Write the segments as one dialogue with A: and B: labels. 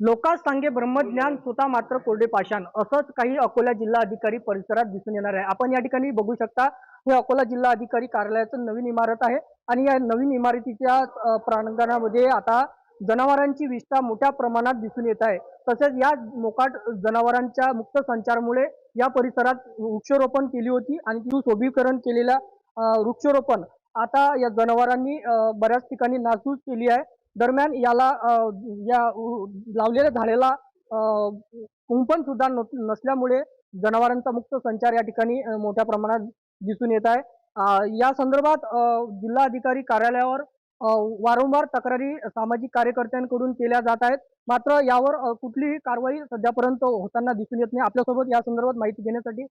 A: लोकांस सांगे ब्रह्मज्ञान स्वतः मात्र कोरडे पाषाण, असंच काही अकोला जिल्हा अधिकारी परिसरात दिसून येणार आहे। आपण या ठिकाणी बघू शकता, हे अकोला जिल्हा अधिकारी कार्यालयाचं नवीन इमारत आहे आणि या नवीन इमारतीच्या प्रांगणामध्ये आता जनावरांची विष्ठा मोठ्या प्रमाणात दिसून येत आहे। तसेच या मोकाट जनावरांच्या मुक्त संचारमुळे या परिसरात वृक्षारोपण केली होती आणि ती सुशोभीकरण केलेल्या वृक्षारोपण आता या जनावरांनी बऱ्याच ठिकाणी नासधूस केली आहे। दरम्यान याला या लावलेल्या झाडेला कुंपण सुद्धा नसल्यामुळे जनावरांचा मुक्त संचार या ठिकाणी मोठ्या प्रमाणात दिसून येत आहे। या संदर्भात जिल्हाधिकारी कार्यालयावर वारंवार तक्रारी सामाजिक कार्यकर्त्यांकडून केल्या जात आहेत, मात्र यावर कुठलीही कारवाई सध्यापर्यंत होताना दिसून येत नाही। आपल्यासोबत या संदर्भात माहिती घेण्यासाठी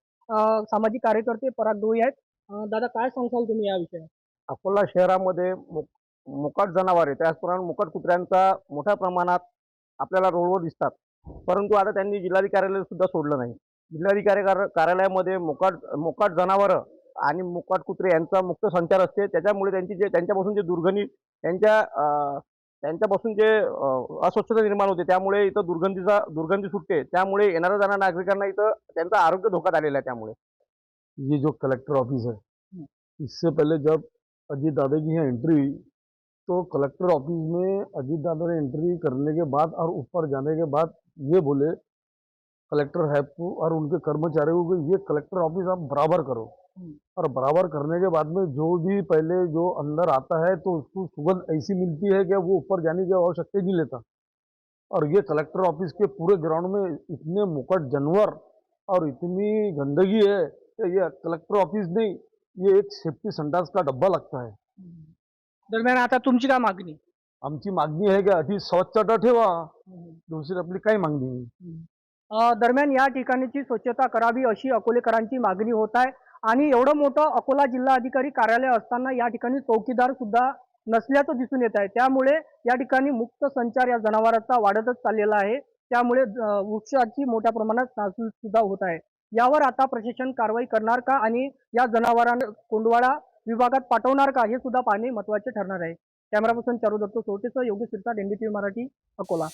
A: सामाजिक कार्यकर्ते पराग डोई आहेत। दादा, काय सांगाल तुम्ही या विषयावर?
B: अकोला शहरामध्ये मोकाट जनावरे त्याचप्रमाणे मोकाट कुत्र्यांचा मोठ्या प्रमाणात आपल्याला रोडवर दिसतात। परंतु आता त्यांनी जिल्हाधिकारी कार्यालय सुद्धा सोडलं नाही। जिल्हाधिकारी कार्यालयामध्ये मोकाट जनावरं आणि मोकाट कुत्रे यांचा मुक्त संचार असते। त्याच्यामुळे त्यांच्यापासून जे दुर्गंधी त्यांच्यापासून जे अस्वच्छता निर्माण होते, त्यामुळे इथं दुर्गंधी सुटते। त्यामुळे येणाऱ्या जाणाऱ्या नागरिकांना इथं त्यांचं आरोग्य धोक्यात आलेलं आहे। त्यामुळे
C: ये जो कलेक्टर ऑफिस है, इससे पहले जब अजीत दादा की यहाँ एंट्री हुई तो कलेक्टर ऑफिस में अजीत दादा ने एंट्री करने के बाद और ऊपर जाने के बाद ये बोले कलेक्टर साहब को और उनके कर्मचारियों को, ये कलेक्टर ऑफिस आप बराबर करो। और बराबर करने के बाद में जो भी पहले जो अंदर आता है तो उसको सुगंध ऐसी मिलती है कि वो ऊपर जाने की आवश्यकता ही नहीं लेता। और ये कलेक्टर ऑफिस के पूरे ग्राउंड में इतने मुकट जानवर और इतनी गंदगी है कि ये कलेक्टर ऑफिस नहीं, ये एक सेफ्टी संडास का डब्बा लगता है।
A: दरम्यान आता तुमची काय मागणी?
C: आमची मागणी आहे की आधी स्वच्छता ठेवा, दुसरी आपली काही मागणी नाही।
A: दरम्यान या ठिकाणीची स्वच्छता करावी अशी अकोलेकरांची मागणी होत आहे आणि एवढं मोठं अकोला जिल्हा अधिकारी कार्यालय असताना या ठिकाणी चौकीदार सुद्धा नसल्याचं दिसून येत आहे। त्यामुळे या ठिकाणी मुक्त संचार या जनावरांचा वाढतच चाललेला आहे। त्यामुळे वृक्षाची मोठ्या प्रमाणात नासधूस सुद्धा होत आहे। यावर आता प्रशासन कारवाई करणार का आणि या जनावरांना कोंडवाडा विभागात पाठवणार का, हे सुद्धा पाहणे महत्त्वाचे ठरणार आहे। कॅमेरा पर्सन चारू दत्त सोटेसह योगेश सिरसाट, NDTV मराठी, अकोला।